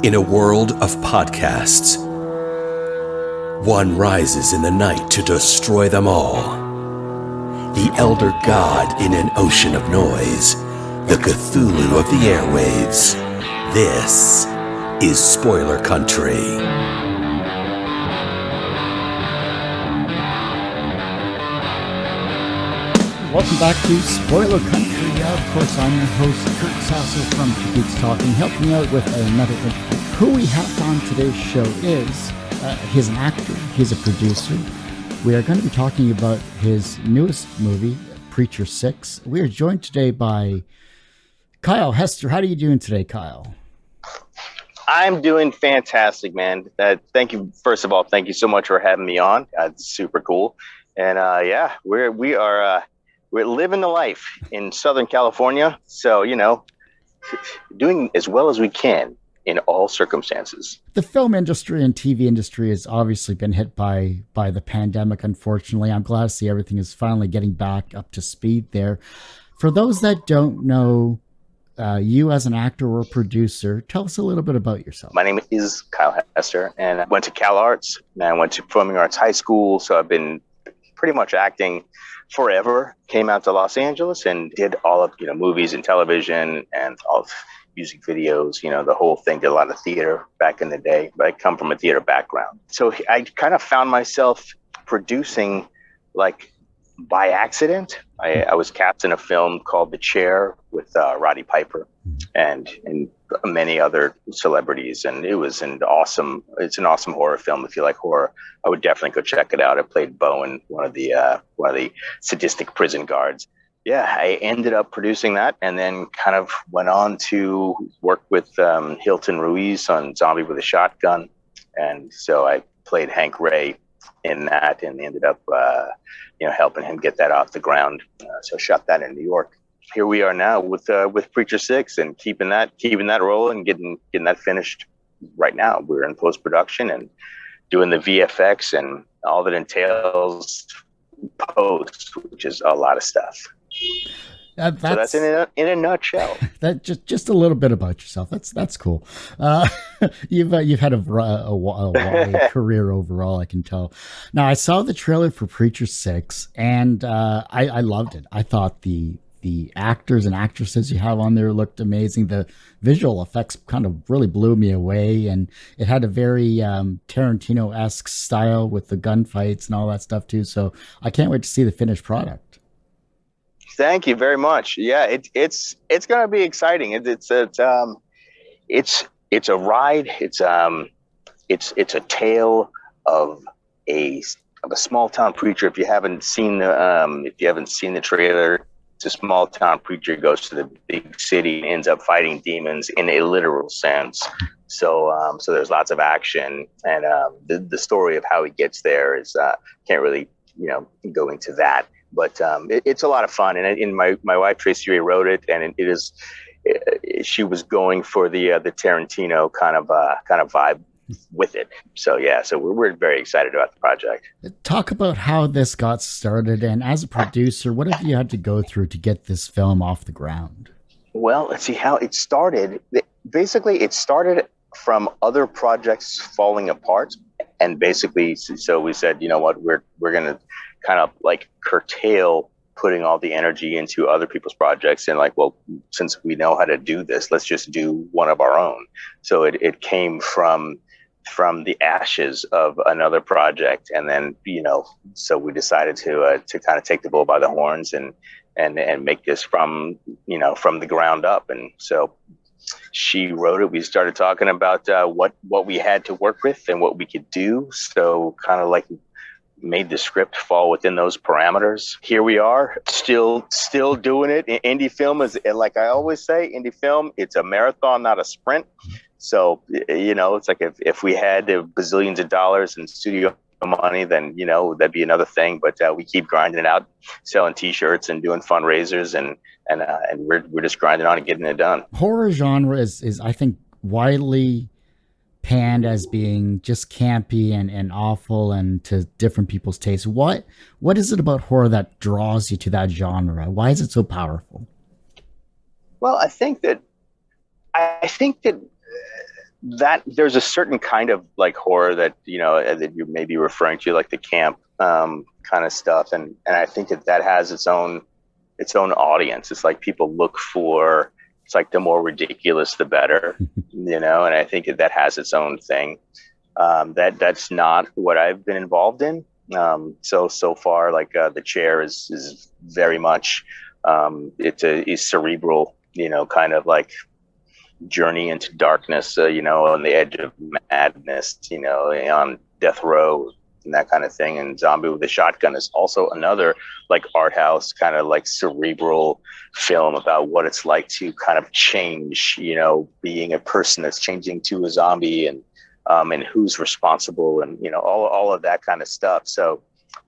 In a world of podcasts, one rises in the night to destroy them all. The elder god in an ocean of noise, the Cthulhu of the airwaves. This is Spoiler Country. Welcome back to Spoiler Country. Of course, I'm your host, Kurt Sasso from Geeks Talking, helping out with another interview. Who we have on today's show is, he's an actor, he's a producer. We are going to be talking about his newest movie, Preacher 6. We are joined today by Kyle Hester. How are you doing today, Kyle? I'm doing fantastic, man. Thank you. First of all, thank you so much for having me on. It's super cool. And we're living the life in Southern California. So, doing as well as we can in all circumstances. The film industry and TV industry has obviously been hit by the pandemic, unfortunately. I'm glad to see everything is finally getting back up to speed there. For those that don't know you as an actor or producer, tell us a little bit about yourself. My name is Kyle Hester, and I went to Cal Arts, and I went to Performing Arts High School. So I've been pretty much acting forever. Came out to Los Angeles and did all of movies and television and all of music videos, the whole thing. Did a lot of theater back in the day, but I come from a theater background. So I kind of found myself producing by accident. I was cast in a film called The Chair with Roddy Piper and many other celebrities, and it's an awesome horror film. If you like horror, I would definitely go check it out. I played Bowen, one of the sadistic prison guards. Yeah, I ended up producing that, and then kind of went on to work with Hilton Ruiz on Zombie with a Shotgun, and so I played Hank Ray in that, and ended up helping him get that off the ground. So shot that in New York. Here we are now with Preacher 6 and keeping that rolling, getting that finished right now. We're in post-production and doing the VFX and all that entails post, which is a lot of stuff. So that's in a nutshell. That just a little bit about yourself. That's cool. You've had a wide career overall, I can tell. Now, I saw the trailer for Preacher 6, and I loved it. I thought the actors and actresses you have on there looked amazing. The visual effects kind of really blew me away, and it had a very Tarantino-esque style with the gunfights and all that stuff too. So I can't wait to see the finished product. Thank you very much. Yeah, it's going to be exciting. It's a ride. It's a tale of a small town preacher. If you haven't seen the trailer, it's a small town preacher goes to the big city and ends up fighting demons in a literal sense. So there's lots of action, and the story of how he gets there is can't really go into that. But it's a lot of fun, and my wife Tracy Ray wrote it, and it is. She was going for the Tarantino kind of vibe with it. So yeah, so we're very excited about the project. Talk about how this got started, and as a producer, what have you had to go through to get this film off the ground? Well, let's see how it started. Basically, it started from other projects falling apart, and basically, so we said, you know what, we're gonna kind of curtail putting all the energy into other people's projects, and since we know how to do this, let's just do one of our own. So it came from the ashes of another project, and then so we decided to kind of take the bull by the horns and make this from the ground up. And so she wrote it. We started talking about what we had to work with and what we could do. So kind of made the script fall within those parameters. Here we are, still doing it. Indie film is, like I always say, indie film, it's a marathon, not a sprint. So, it's like if we had bazillions of dollars in studio money, then, that'd be another thing. But we keep grinding it out, selling T-shirts and doing fundraisers, and we're just grinding on and getting it done. Horror genre is I think, widely panned as being just campy and awful and to different people's tastes. What is it about horror that draws you to that genre? Why is it so powerful? Well, I think that that there's a certain kind of like horror that, you know, that you may be referring to, like the camp kind of stuff. And I think that has its own audience. It's like people look for, it's like the more ridiculous, the better, you know, and I think that has its own thing. That's not what I've been involved in. So far, like The Chair is very much, it's a cerebral, you know, kind of like journey into darkness, you know, on the edge of madness, you know, on death row and that kind of thing. And Zombie with a Shotgun is also another like art house kind of like cerebral film about what it's like to kind of change, you know, being a person that's changing to a zombie, and who's responsible, and, you know, all of that kind of stuff. So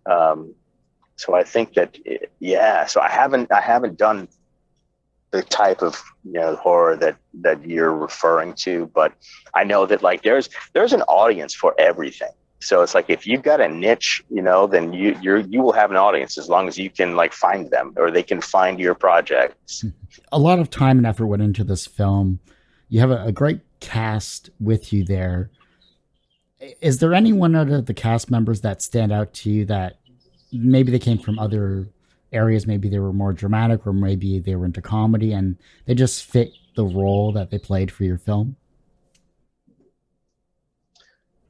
I think that, yeah, so I haven't done the type of, you know, horror that you're referring to, but I know that like there's an audience for everything. So it's like, if you've got a niche, you know, then you will have an audience, as long as you can like find them, or they can find your projects. A lot of time and effort went into this film. You have a great cast with you there. Is there anyone out of the cast members that stand out to you that maybe they came from other areas, maybe they were more dramatic, or maybe they were into comedy and they just fit the role that they played for your film?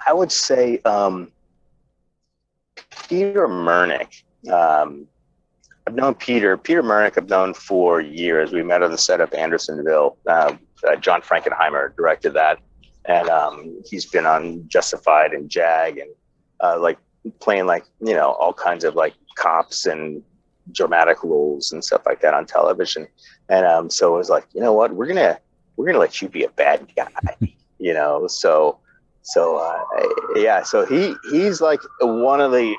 I would say Peter Murnick. I've known Peter Murnick. I've known for years. We met on the set of Andersonville. John Frankenheimer directed that, and he's been on Justified and Jag, and like playing like, you know, all kinds of like cops and dramatic roles and stuff like that on television. And so it was like, you know what, we're gonna let you be a bad guy, you know. So he's like one of the,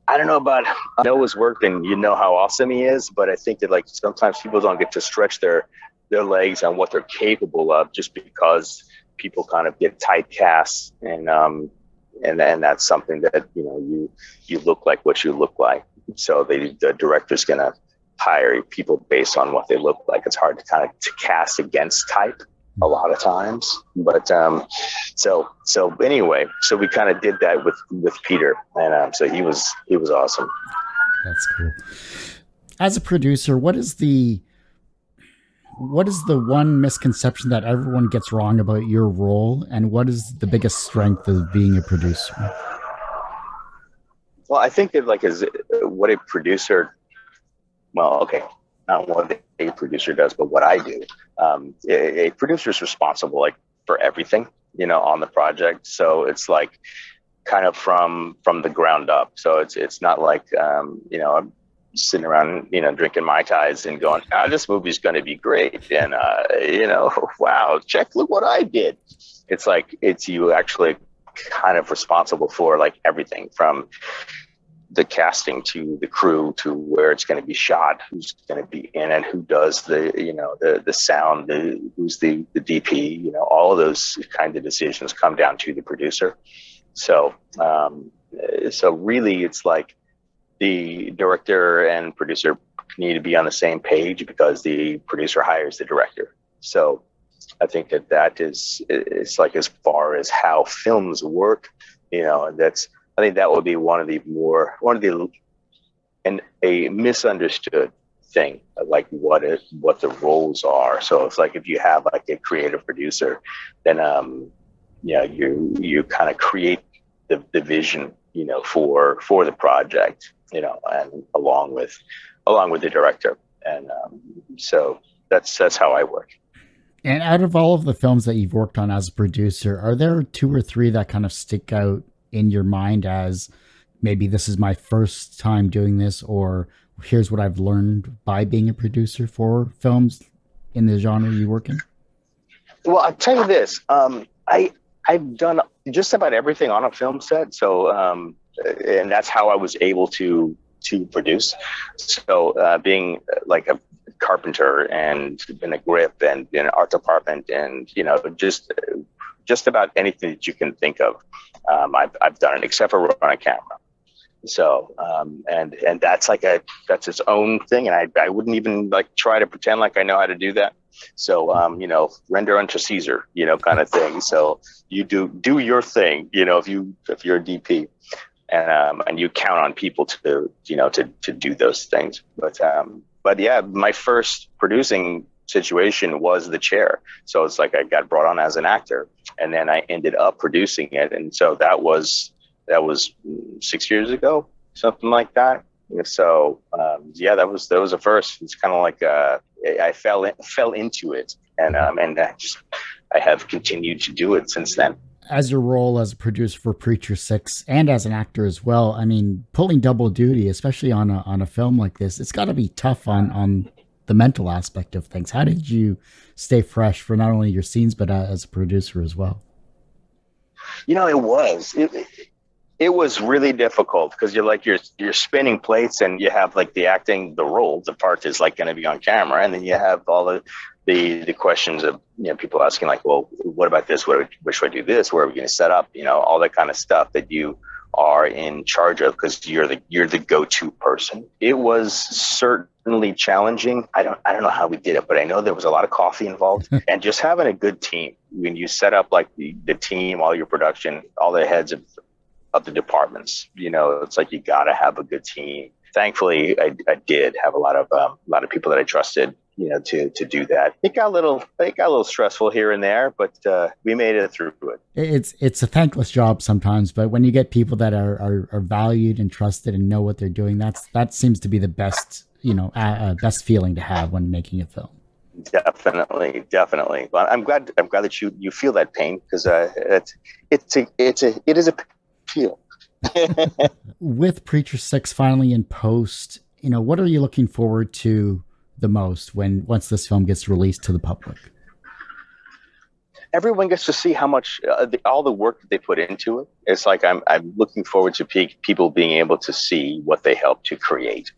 I don't know about Noah's work, and you know how awesome he is, but I think that like sometimes people don't get to stretch their legs on what they're capable of, just because people kind of get typecast, and that's something that, you know, you look like what you look like. So the director's gonna hire people based on what they look like. It's hard to kind of to cast against type a lot of times, but so anyway, so we kind of did that with Peter, and so he was awesome. That's cool. As a producer, what is the one misconception that everyone gets wrong about your role, and what is the biggest strength of being a producer? Well, I think that like is what a producer, well, okay, not what a producer does, but what I do. A producer is responsible like for everything, you know, on the project. So it's like kind of from the ground up. So it's not like, you know, I'm sitting around, you know, drinking Mai Tais and going, this movie's going to be great. And, you know, wow, look what I did. It's like, it's you actually kind of responsible for like everything from the casting to the crew to where it's going to be shot, who's going to be in it, who does the, you know, the sound, who's the DP, you know, all of those kind of decisions come down to the producer. So, so really it's like the director and producer need to be on the same page, because the producer hires the director. So I think that it's like, as far as how films work, you know, I think that would be one of the a misunderstood thing, like what the roles are. So it's like, if you have like a creative producer, then you know, you kind of create the vision, you know, for the project, you know, and along with the director. And so that's how I work. And out of all of the films that you've worked on as a producer, are there two or three that kind of stick out in your mind as maybe this is my first time doing this, or here's what I've learned by being a producer for films in the genre you work in? Well, I'll tell you this. I've done just about everything on a film set. So, and that's how I was able to produce. So, being like a carpenter and in a grip and in an art department, and, you know, just about anything that you can think of. I've done it, except for run a camera. So, and that's its own thing. And I wouldn't even like try to pretend like I know how to do that. So, render unto Caesar, kind of thing. So you do your thing, if you're a DP, and you count on people to do those things. But yeah, my first producing situation was The Chair. So it's like I got brought on as an actor, and then I ended up producing it. And so that was 6 years ago, something like that. So that was the first. It's kind of like I fell into it, and I have continued to do it since then. As your role as a producer for Preacher 6 and as an actor as well, I mean, pulling double duty, especially on a film like this, it's got to be tough on the mental aspect of things. How did you stay fresh for not only your scenes, but as a producer as well? It was really difficult because you're spinning plates, and you have like the acting, the role, the part is like going to be on camera, and then you have all the questions of people asking like, well, what about this? Where should I do this? Where are we going to set up? All that kind of stuff that you are in charge of because you're the go-to person. It was certainly challenging. I don't know how we did it, but I know there was a lot of coffee involved and just having a good team. When you set up like the team, all your production, all the heads of the departments, it's like you got to have a good team. Thankfully, I did have a lot of people that I trusted, to do that. It got a little stressful here and there, but we made it through it. It's a thankless job sometimes, but when you get people that are valued and trusted and know what they're doing, that seems to be the best, best feeling to have when making a film. Definitely. Well, I'm glad that you feel that pain because it is a feel. With Preacher 6 finally in post, what are you looking forward to the most once this film gets released to the public? Everyone gets to see how much all the work that they put into it. It's like I'm looking forward to people being able to see what they helped to create,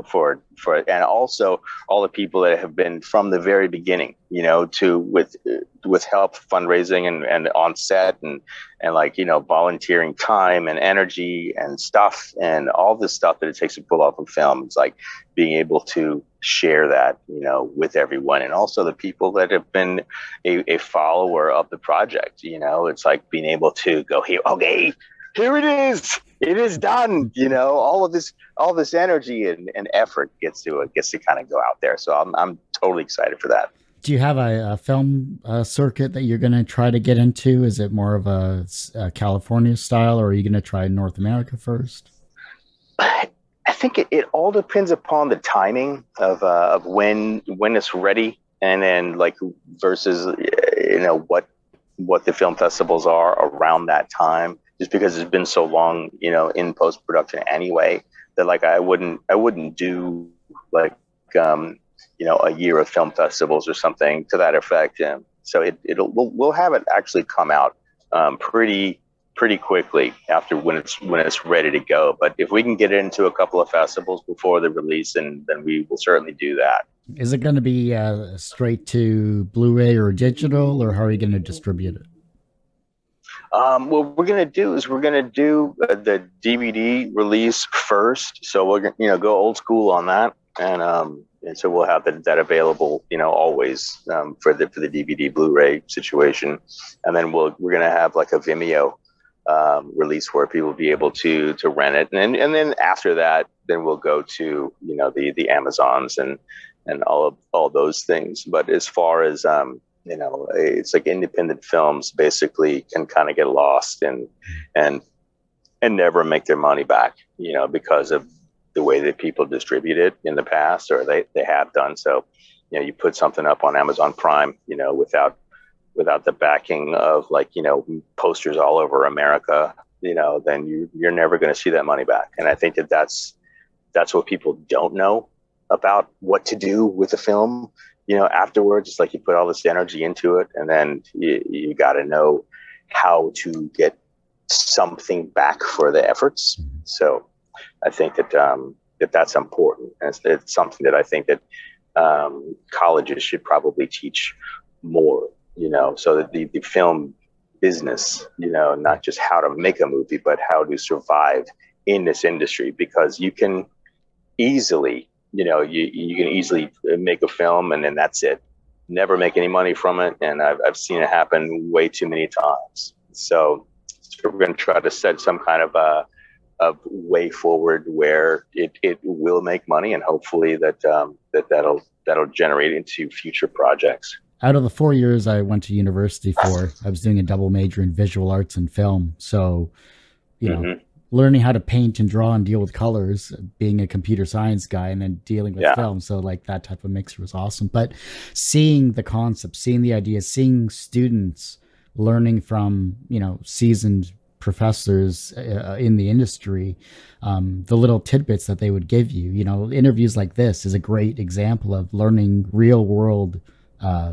for and also all the people that have been from the very beginning, with help fundraising and on set and like, volunteering time and energy and stuff and all the stuff that it takes to pull off a film. It's like being able to share that, with everyone, and also the people that have been a follower of the project. It's like being able to go here. Okay, here it is done. All this energy and effort gets to kind of go out there. So I'm totally excited for that. Do you have a film circuit that you're going to try to get into? Is it more of a California style, or are you going to try North America first? I think it all depends upon the timing of when it's ready, and then like versus what the film festivals are around that time. Just because it's been so long, in post production anyway, that like I wouldn't do like a year of film festivals or something to that effect. And so we'll have it actually come out pretty quickly after when it's ready to go. But if we can get it into a couple of festivals before the release, then we will certainly do that. Is it going to be straight to Blu-ray or digital, or how are you going to distribute it? What we're going to do is the DVD release first. So we're going to go old school on that. And so we'll have that available, always for the DVD Blu-ray situation. And then we're going to have like a Vimeo release where people will be able to rent it. And then after that, then we'll go to, the Amazons and all those things. But as far as, it's like independent films basically can kind of get lost and never make their money back, because of the way that people distribute it in the past, or they have done. So, you put something up on Amazon Prime, without the backing of like, posters all over America, then you're never going to see that money back. And I think that's what people don't know about what to do with the film, afterwards. It's like you put all this energy into it, and then you got to know how to get something back for the efforts. So I think that's important. And it's something that I think that colleges should probably teach more, so that the film business, not just how to make a movie, but how to survive in this industry, because you can easily, you can easily make a film and then that's it. never make any money from it, and I've seen it happen way too many times. So we're going to try to set some kind of a way forward where it will make money, and hopefully that'll generate into future projects. Out of the 4 years I went to university for, I was doing a double major in visual arts and film. So, you know, learning how to paint and draw and deal with colors, being a computer science guy, and then dealing with film. So like that type of mixer was awesome. But seeing the concept, seeing the ideas, seeing students learning from, you know, seasoned professors in the industry, the little tidbits that they would give you, you know, interviews like this is a great example of learning real world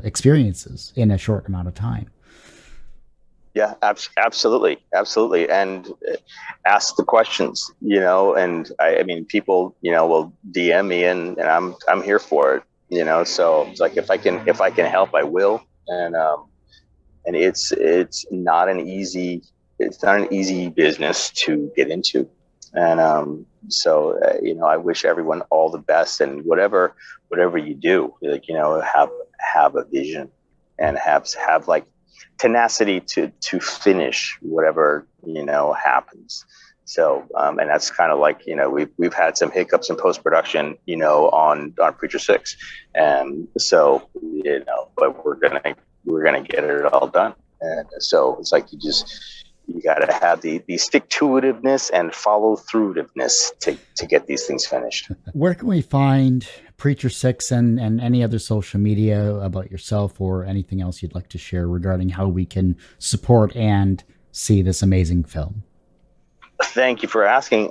experiences in a short amount of time. Yeah, absolutely. And ask the questions, you know, and I mean, people, you know, will DM me and I'm here for it, you know, so it's like, if I can help, I will. And it's not an easy business to get into. And, so, you know, I wish everyone all the best, and whatever you do, like, you know, have a vision and have like tenacity to finish whatever, you know, happens. So, and that's kind of like, you know, we've had some hiccups in post-production, you know, on Preacher 6. And so, you know, but we're going to get it all done. And so it's like, you got to have the stick-to-itiveness and follow-through-itiveness to get these things finished. Where can we find Preacher 6 and any other social media about yourself or anything else you'd like to share regarding how we can support and see this amazing film? Thank you for asking.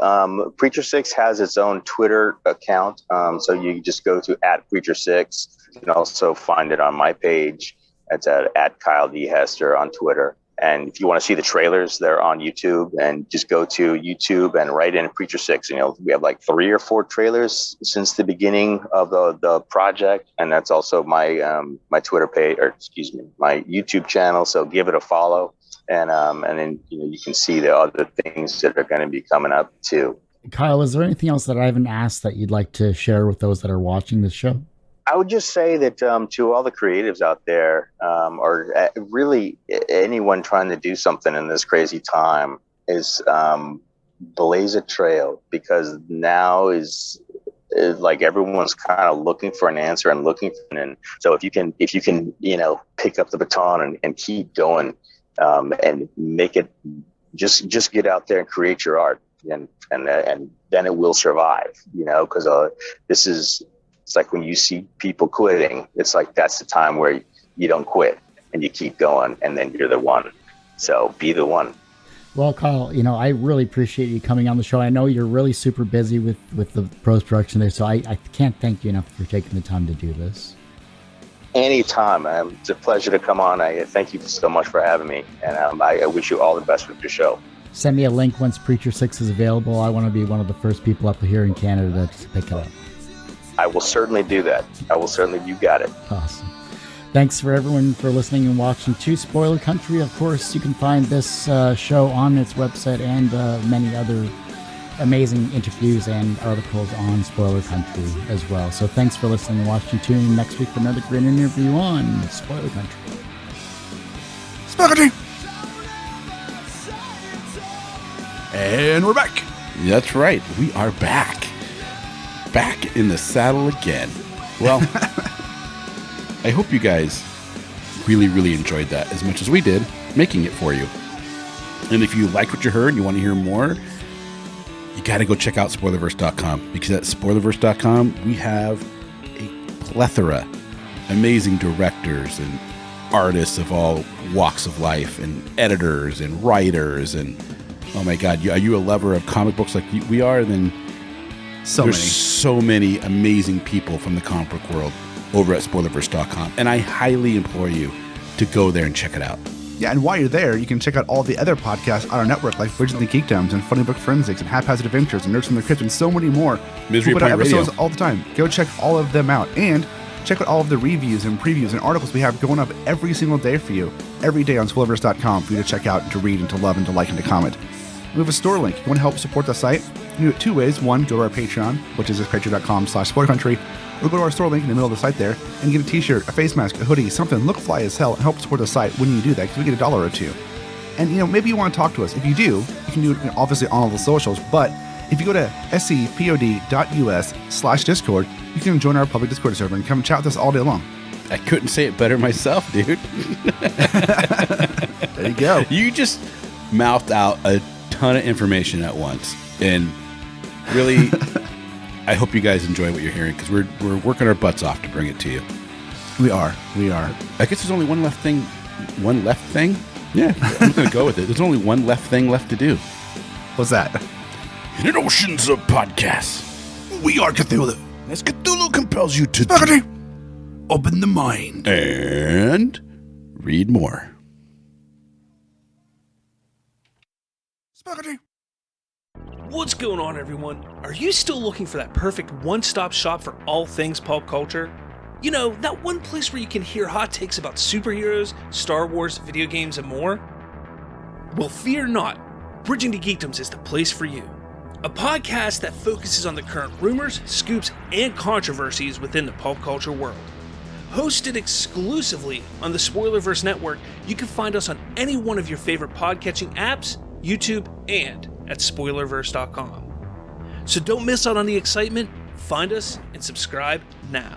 Preacher 6 has its own Twitter account. So you just go to @Preacher6. You can also find it on my page. It's at Kyle D. Hester on Twitter. And if you want to see the trailers, they're on YouTube, and just go to YouTube and write in Preacher 6. You know, we have like 3 or 4 trailers since the beginning of the project. And that's also my my Twitter page, or excuse me, my YouTube channel. So give it a follow. And then, you know, you can see the other things that are going to be coming up too. Kyle, is there anything else that I haven't asked that you'd like to share with those that are watching this show? I would just say that to all the creatives out there, or really anyone trying to do something in this crazy time, is blaze a trail, because now is like everyone's kind of looking for an answer and and so if you can you know, pick up the baton and keep going, and make it, just get out there and create your art, and then it will survive, you know, because it's like when you see people quitting, it's like that's the time where you don't quit and you keep going, and then you're the one. So be the one. Well, Kyle, you know, I really appreciate you coming on the show. I know you're really super busy with the post-production there, so I can't thank you enough for taking the time to do this. Anytime. It's a pleasure to come on. I thank you so much for having me, and I wish you all the best with your show. Send me a link once Preacher 6 is available. I want to be one of the first people up here in Canada to pick it up. I will certainly do that. You got it. Awesome. Thanks for everyone for listening and watching to Spoiler Country. Of course, you can find this show on its website and many other amazing interviews and articles on Spoiler Country as well. So thanks for listening and watching. Tune in next week for another great interview on Spoiler Country. Spoiler Country! And we're back. That's right. We are back. Back in the saddle again. Well, I hope you guys really, really enjoyed that as much as we did making it for you. And if you liked what you heard and you want to hear more, you got to go check out Spoilerverse.com, because at Spoilerverse.com we have a plethora amazing directors and artists of all walks of life, and editors and writers, and oh my God, are you a lover of comic books like we are? Then there's so many amazing people from the comic book world over at Spoilerverse.com, and I highly implore you to go there and check it out. Yeah, and while you're there, you can check out all the other podcasts on our network, like Bridges and Geekdoms and Funny Book Forensics and Haphazard Adventures and Nerds from the Crypt and so many more. Misery we put out Point Radio. episodes all the time. Go check all of them out, and check out all of the reviews and previews and articles we have going up every single day for you, every day on Spoilerverse.com for you to check out and to read and to love and to like and to comment. We have a store link. You want to help support the site? You can do it two ways. One, go to our Patreon, which is patreon.com/spoilercountry, or go to our store link in the middle of the site there and get a t-shirt, a face mask, a hoodie, something, look fly as hell, and help support the site when you do that, because we get $1 or $2. And, maybe you want to talk to us. If you do, you can do it obviously on all the socials, but if you go to scpod.us/discord, you can join our public Discord server and come and chat with us all day long. I couldn't say it better myself, dude. There you go. You just mouthed out a ton of information at once, and really, I hope you guys enjoy what you're hearing, because we're working our butts off to bring it to you. We are. I guess there's only one left thing. Yeah, I'm going to go with it. There's only one left thing left to do. What's that? In an oceans of podcasts, we are Cthulhu. As Cthulhu compels you to open the mind and read more. Spaghetti. What's going on, everyone? Are you still looking for that perfect one-stop shop for all things pop culture? That one place where you can hear hot takes about superheroes, Star Wars, video games, and more? Well, fear not. Bridging to Geekdoms is the place for you. A podcast that focuses on the current rumors, scoops, and controversies within the pop culture world. Hosted exclusively on the Spoilerverse Network, you can find us on any one of your favorite podcatching apps, YouTube, and at spoilerverse.com. So don't miss out on the excitement. Find us and subscribe now.